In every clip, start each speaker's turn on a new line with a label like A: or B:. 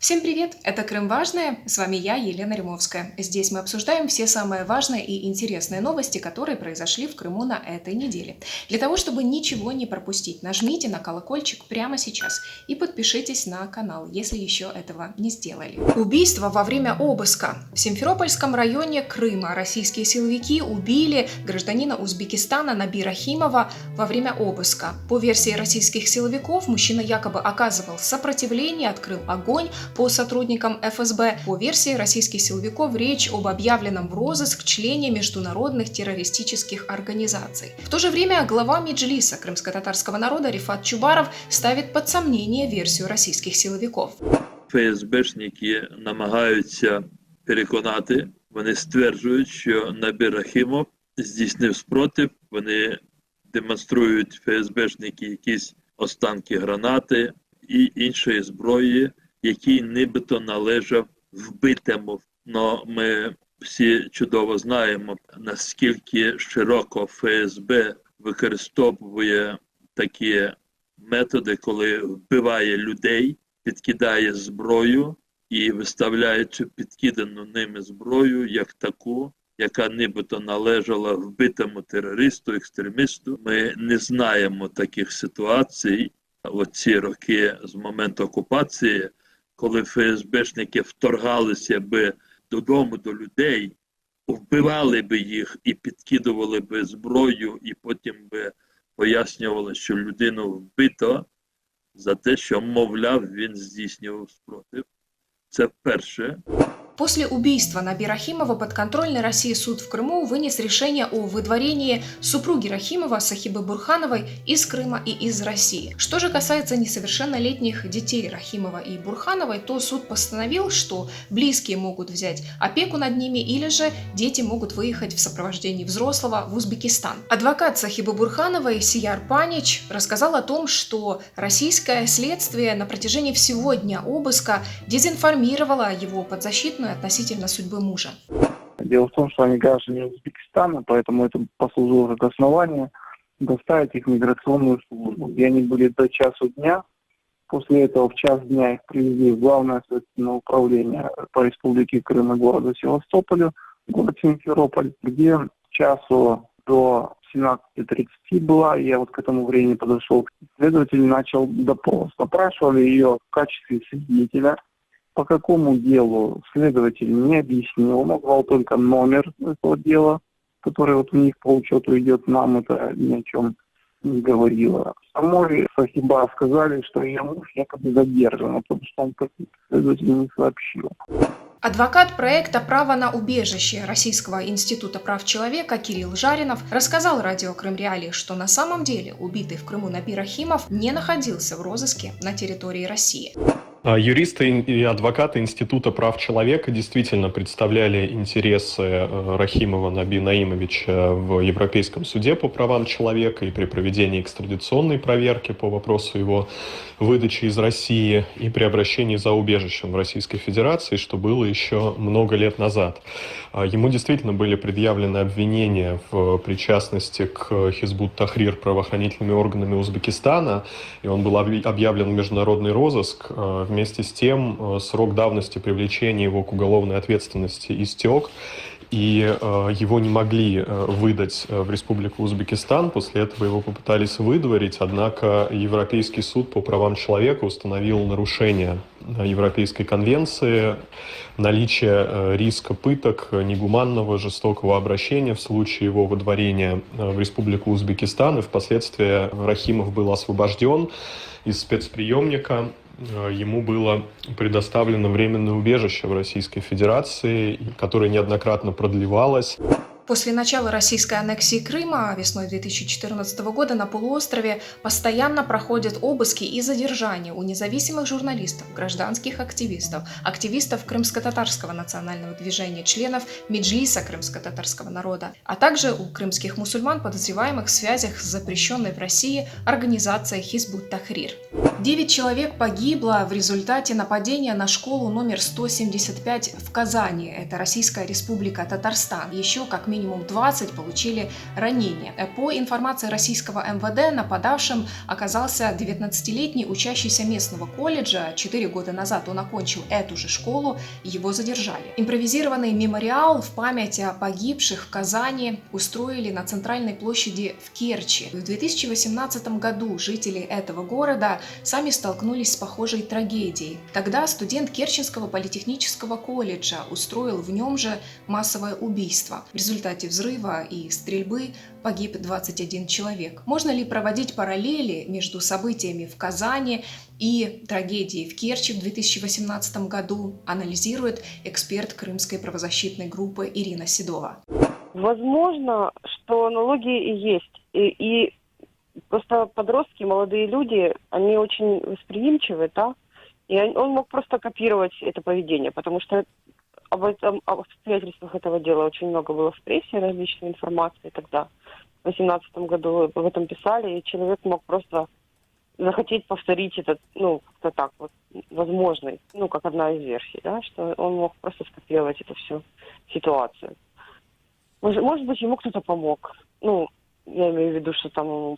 A: Всем привет! Это Крым Важное. С вами я, Елена Римовская. Здесь мы обсуждаем все самые важные и интересные новости, которые произошли в Крыму на этой неделе. Для того, чтобы ничего не пропустить, нажмите на колокольчик прямо сейчас и подпишитесь на канал, если еще этого не сделали. Убийство во время обыска. В Симферопольском районе Крыма российские силовики убили гражданина Узбекистана Набира Химова во время обыска. По версии российских силовиков, мужчина якобы оказывал сопротивление, открыл огонь по сотрудникам ФСБ. По версии российских силовиков, речь об объявленном в розыск члене международных террористических организаций. В то же время глава Меджлиса крымско-татарского народа Рифат Чубаров ставит под сомнение версию российских силовиков.
B: ФСБшники намагаються переконати, вони стверджують, що Набір Рахімов здійснив спротив, вони демонструють ФСБшники якісь останки гранати і іншої зброї, який нібито належав вбитому. Но ми всі чудово знаємо, наскільки широко ФСБ використовує такі методи, коли вбиває людей, підкидає зброю і виставляє цю підкидану ними зброю як таку, яка нібито належала вбитому терористу, екстремісту. Ми не знаємо таких ситуацій. Оці роки з моменту окупації, коли ФСБшники вторгалися би додому до людей, вбивали би їх і підкидували би зброю, і потім би пояснювали, що людину вбито за те, що, мовляв, він здійснював спротив. Це вперше.
A: После убийства Набира Химова подконтрольный России суд в Крыму вынес решение о выдворении супруги Рахимова Сахибы Бурхановой из Крыма и из России. Что же касается несовершеннолетних детей Рахимова и Бурхановой, то суд постановил, что близкие могут взять опеку над ними или же дети могут выехать в сопровождении взрослого в Узбекистан. Адвокат Сахибы Бурхановой Сияр Панич рассказал о том, что российское следствие на протяжении всего дня обыска дезинформировало его подзащитную относительно судьбы мужа.
C: Дело в том, что они граждане Узбекистана, поэтому это послужило как основание доставить их в миграционную службу, где они были до часу дня. После этого в час дня их привезли в Главное следственное управление по Республике Крым и городу Севастополю, город Симферополь, где часу до 17:30 была, я вот к этому времени подошел. Следователь начал допрос. Опрашивали ее в качестве свидетеля. По какому делу следователь не объяснил, он назвал только номер этого дела, который вот у них по учету идет, нам это ни о чем не говорило. Самой Сахиба сказали, что ее муж якобы задержан, потому что он следователь не сообщил.
A: Адвокат проекта «Право на убежище» Российского института прав человека Кирилл Жаринов рассказал радио Крым Реалии, что на самом деле убитый в Крыму Набир Рахимов не находился в розыске на территории России.
D: Юристы и адвокаты Института прав человека действительно представляли интересы Рахимова Наби Наимовича в Европейском суде по правам человека и при проведении экстрадиционной проверки по вопросу его выдачи из России и при обращении за убежищем в Российской Федерации, что было еще много лет назад. Ему действительно были предъявлены обвинения в причастности к Хизбут-Тахрир правоохранительными органами Узбекистана, и он был объявлен в международный розыск. Вместе с тем срок давности привлечения его к уголовной ответственности истек, и его не могли выдать в Республику Узбекистан. После этого его попытались выдворить, однако Европейский суд по правам человека установил нарушение Европейской конвенции, наличие риска пыток, негуманного, жестокого обращения в случае его выдворения в Республику Узбекистан, и впоследствии Рахимов был освобожден из спецприемника. Ему было предоставлено временное убежище в Российской Федерации, которое неоднократно продлевалось.
A: После начала российской аннексии Крыма весной 2014 года на полуострове постоянно проходят обыски и задержания у независимых журналистов, гражданских активистов, активистов крымско-татарского национального движения, членов Меджлиса крымско-татарского народа, а также у крымских мусульман, подозреваемых в связях с запрещенной в России организацией Хизбут-Тахрир. 9 человек погибло в результате нападения на школу номер 175 в Казани. Это Российская Республика Татарстан. Еще как минимум 20 получили ранения. По информации российского МВД, нападавшим оказался 19-летний учащийся местного колледжа. 4 года назад он окончил эту же школу, его задержали. Импровизированный мемориал в память о погибших в Казани устроили на центральной площади в Керчи. В 2018 году жители этого города сами столкнулись с похожей трагедией. Тогда студент Керченского политехнического колледжа устроил в нем же массовое убийство. В результате взрыва и стрельбы погиб 21 человек. Можно ли проводить параллели между событиями в Казани и трагедией в Керчи в 2018 году, анализирует эксперт Крымской правозащитной группы Ирина Седова.
E: Возможно, что аналогии и есть. И просто подростки, молодые люди, они очень восприимчивы, да, и он мог просто копировать это поведение, потому что об обстоятельствах этого дела очень много было в прессе, различной информации тогда. В 2018 году об этом писали, и человек мог просто захотеть повторить это, как-то так вот, возможно, как одна из версий, да, что он мог просто скопировать эту всю ситуацию. Может быть, ему кто-то помог. Я имею в виду, что там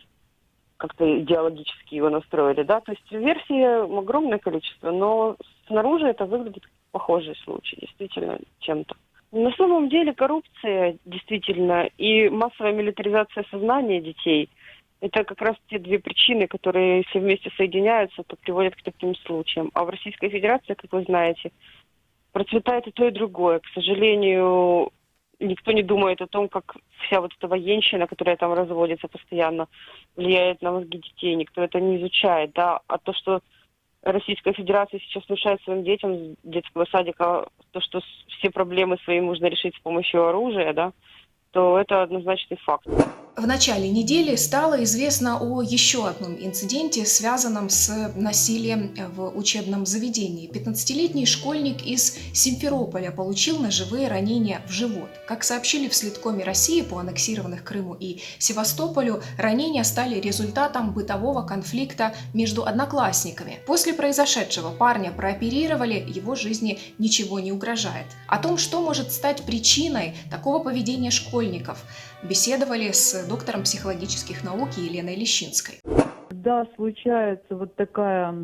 E: как-то идеологически его настроили, да. То есть версий огромное количество, но снаружи это выглядит как похожий случай, действительно, чем-то. На самом деле коррупция, действительно, и массовая милитаризация сознания детей – это как раз те две причины, которые, если вместе соединяются, то приводят к таким случаям. А в Российской Федерации, как вы знаете, процветает и то, и другое. К сожалению, никто не думает о том, как вся вот эта военщина, которая там разводится постоянно, влияет на мозги детей. Никто это не изучает, да. А то, что Российская Федерация сейчас внушает своим детям с детского садика, то, что все проблемы свои можно решить с помощью оружия, да, то это однозначный факт.
A: В начале недели стало известно о еще одном инциденте, связанном с насилием в учебном заведении. 15-летний школьник из Симферополя получил ножевые ранения в живот. Как сообщили в Следкоме России по аннексированных Крыму и Севастополю, ранения стали результатом бытового конфликта между одноклассниками. После произошедшего парня прооперировали, его жизни ничего не угрожает. О том, что может стать причиной такого поведения школьников, беседовали с доктором психологических наук Еленой Лещинской.
F: Когда случается вот такая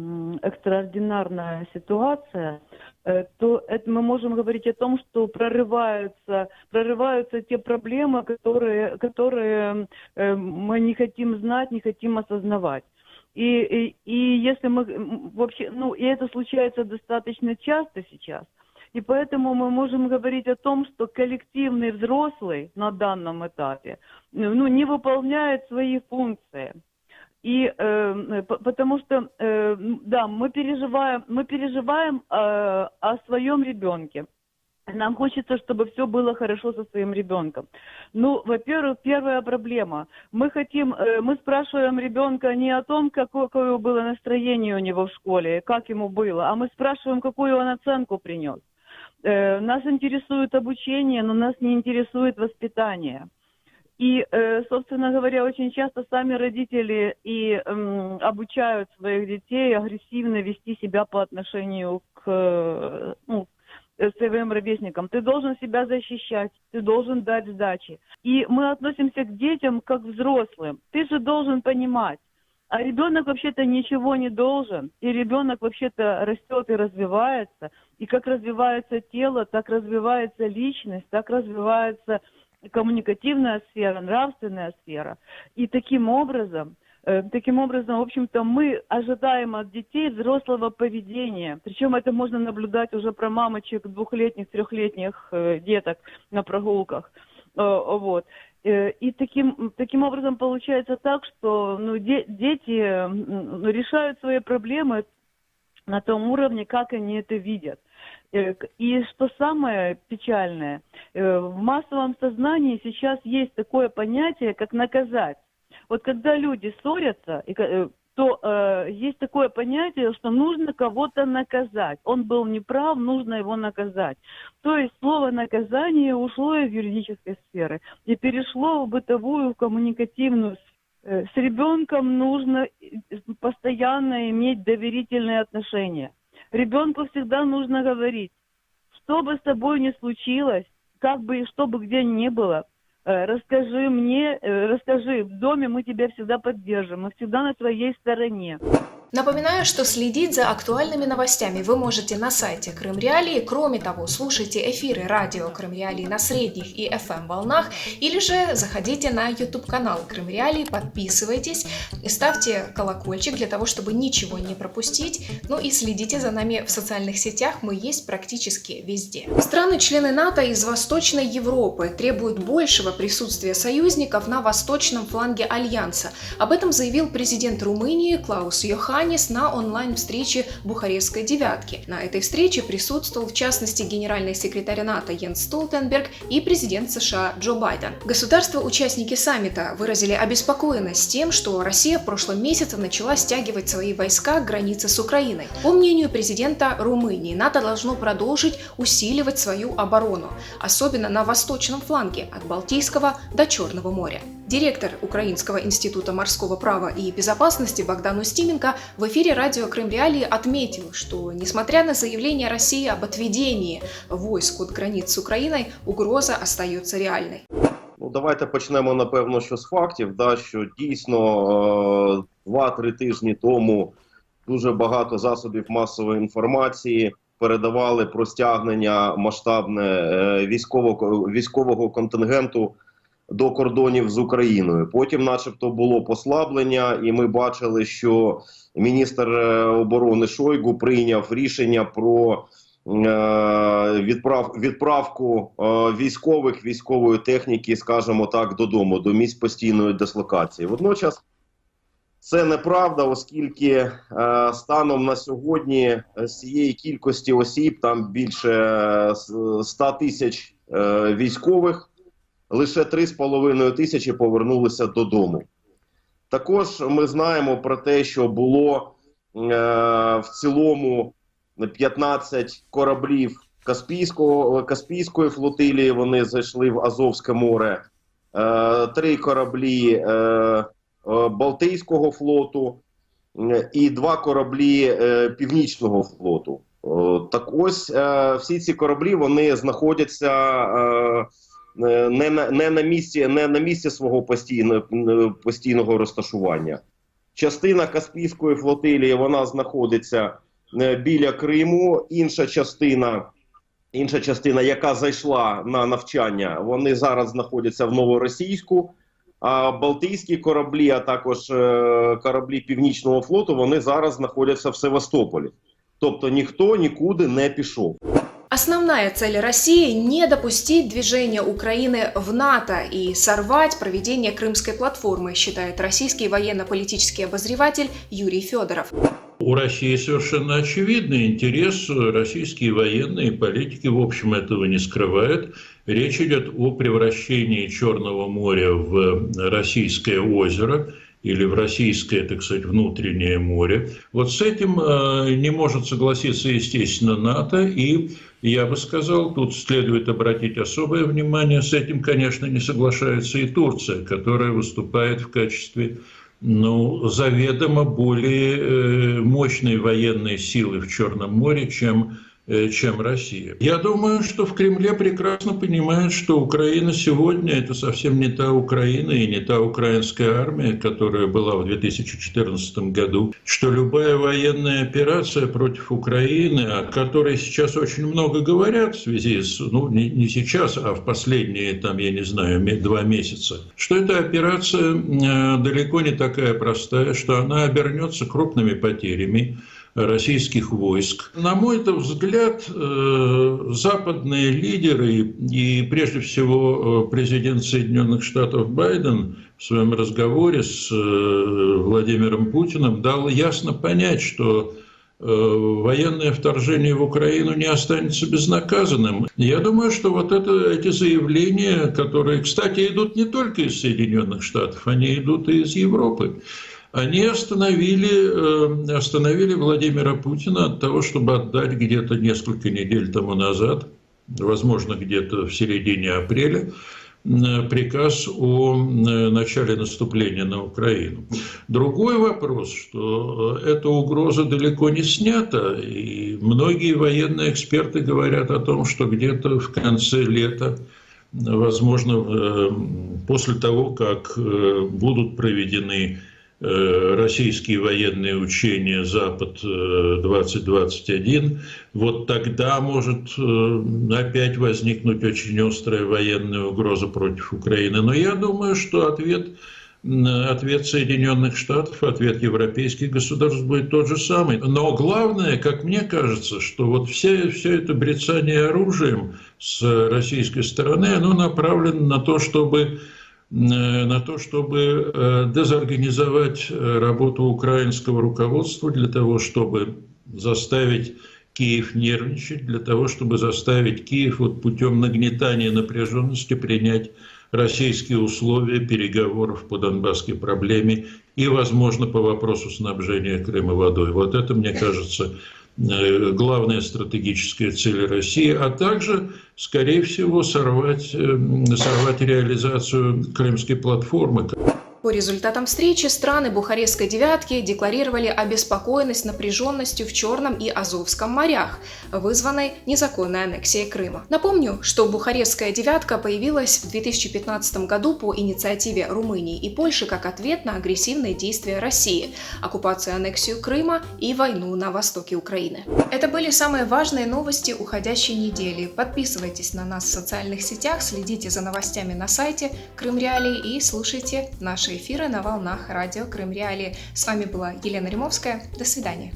F: экстраординарная ситуация, то это мы можем говорить о том, что прорываются те проблемы, которые мы не хотим знать, не хотим осознавать. И если мы вообще, и это случается достаточно часто сейчас. И поэтому мы можем говорить о том, что коллективный взрослый на данном этапе не выполняет свои функции. И потому что, да, мы переживаем о своем ребенке. Нам хочется, чтобы все было хорошо со своим ребенком. Во-первых, первая проблема. Мы спрашиваем ребенка не о том, какое было настроение у него в школе, как ему было, а мы спрашиваем, какую он оценку принес. Нас интересует обучение, но нас не интересует воспитание. И, собственно говоря, очень часто сами родители и обучают своих детей агрессивно вести себя по отношению к своим ровесникам. Ты должен себя защищать, ты должен дать сдачи. И мы относимся к детям как к взрослым. Ты же должен понимать. А ребенок вообще-то ничего не должен. И ребенок вообще-то растет и развивается. И как развивается тело, так развивается личность, так развивается коммуникативная сфера, нравственная сфера. И таким образом, в общем-то, мы ожидаем от детей взрослого поведения. Причем это можно наблюдать уже про мамочек 2-летних, 3-летних деток на прогулках. Вот. И таким образом получается так, что дети решают свои проблемы на том уровне, как они это видят. И что самое печальное, в массовом сознании сейчас есть такое понятие, как наказать. Вот когда люди ссорятся, то есть такое понятие, что нужно кого-то наказать. Он был неправ, нужно его наказать. То есть слово «наказание» ушло из юридической сферы и перешло в бытовую, в коммуникативную С ребенком нужно постоянно иметь доверительные отношения. Ребенку всегда нужно говорить, что бы с тобой ни случилось, как бы и что бы где ни было, расскажи мне, расскажи, в доме мы тебя всегда поддержим, мы всегда на твоей стороне.
A: Напоминаю, что следить за актуальными новостями вы можете на сайте Крым Реалии. Кроме того, слушайте эфиры радио Крым Реалии на средних и FM волнах, или же заходите на YouTube-канал Крым Реалии, подписывайтесь, ставьте колокольчик для того, чтобы ничего не пропустить. Ну и следите за нами в социальных сетях, мы есть практически везде. Страны-члены НАТО из Восточной Европы требуют большего присутствия союзников на восточном фланге Альянса. Об этом заявил президент Румынии Клаус Йоханнис на онлайн-встрече Бухарестской девятки. На этой встрече присутствовал в частности генеральный секретарь НАТО Йенс Столтенберг и президент США Джо Байден. Государства-участники саммита выразили обеспокоенность тем, что Россия в прошлом месяце начала стягивать свои войска к границе с Украиной. По мнению президента Румынии, НАТО должно продолжить усиливать свою оборону, особенно на восточном фланге от Балтийского до Черного моря. Директор Украинского института морского права и безопасности Богдан Устименко в эфире радио Крым Реалии отметил, что, несмотря на заявление России об отведении войск от границ з Україною, угроза остається реальною.
G: Ну, давайте почнемо, напевно, що з фактів, що дійсно 2-3 тижні тому дуже багато засобів масової інформації передавали про стягнення масштабне військового контингенту до кордонів з Україною. Потім начебто було послаблення, і ми бачили, що міністр оборони Шойгу прийняв рішення про відправку військової техніки, скажімо так, додому, до місць постійної дислокації. Водночас це неправда, оскільки станом на сьогодні з цієї кількості осіб, там більше 100 тисяч військових, лише 3,5 тисячі повернулися додому. Також ми знаємо про те, що було в цілому 15 кораблів Каспійської флотилії, вони зайшли в Азовське море, 3 кораблі Балтійського флоту і 2 кораблі Північного флоту. Так ось, всі ці кораблі, вони знаходяться не на місці свого постійного розташування. Частина Каспійської флотилії, вона знаходиться біля Криму, інша частина, яка зайшла на навчання, вони зараз знаходяться в Новоросійську, а Балтійські кораблі, а також кораблі Північного флоту, вони зараз знаходяться в Севастополі. Тобто ніхто нікуди не пішов.
A: Основная цель России – не допустить движения Украины в НАТО и сорвать проведение Крымской платформы, считает российский военно-политический обозреватель Юрий Федоров.
H: У России совершенно очевидный интерес, российские военные политики, в общем, этого не скрывают. Речь идет о превращении Черного моря в российское озеро или в российское, так сказать, внутреннее море. Вот с этим не может согласиться, естественно, НАТО, и я бы сказал, тут следует обратить особое внимание, с этим, конечно, не соглашается и Турция, которая выступает в качестве заведомо более мощной военной силы в Черном море, чем Россия. Я думаю, что в Кремле прекрасно понимают, что Украина сегодня – это совсем не та Украина и не та украинская армия, которая была в 2014 году, что любая военная операция против Украины, о которой сейчас очень много говорят в связи с, не сейчас, а в последние, 2 месяца, что эта операция далеко не такая простая, что она обернется крупными потерями российских войск. На мой взгляд, западные лидеры и прежде всего президент Соединенных Штатов Байден в своем разговоре с Владимиром Путиным дал ясно понять, что военное вторжение в Украину не останется безнаказанным. Я думаю, что эти заявления, которые, кстати, идут не только из Соединенных Штатов, они идут и из Европы, они остановили Владимира Путина от того, чтобы отдать где-то несколько недель тому назад, возможно, где-то в середине апреля, приказ о начале наступления на Украину. Другой вопрос, что эта угроза далеко не снята, и многие военные эксперты говорят о том, что где-то в конце лета, возможно, после того, как будут проведены российские военные учения «Запад-2021», вот тогда может опять возникнуть очень острая военная угроза против Украины. Но я думаю, что ответ Соединенных Штатов, ответ европейских государств будет тот же самый. Но главное, как мне кажется, что вот все это брецание оружием с российской стороны, оно направлено на то, чтобы дезорганизовать работу украинского руководства, для того, чтобы заставить Киев нервничать, для того, чтобы заставить Киев вот путем нагнетания напряженности принять российские условия переговоров по донбасской проблеме и, возможно, по вопросу снабжения Крыма водой. Вот это, мне кажется, главная стратегическая цель России, а также, скорее всего, сорвать реализацию Крымской платформы.
A: По результатам встречи страны Бухарестской девятки декларировали обеспокоенность напряженностью в Черном и Азовском морях, вызванной незаконной аннексией Крыма. Напомню, что Бухарестская девятка появилась в 2015 году по инициативе Румынии и Польши как ответ на агрессивные действия России, оккупацию и аннексию Крыма и войну на востоке Украины. Это были самые важные новости уходящей недели. Подписывайтесь на нас в социальных сетях, следите за новостями на сайте Крым Реалии и слушайте наши эфиры на волнах радио Крым Реалии. С вами была Елена Римовская. До свидания.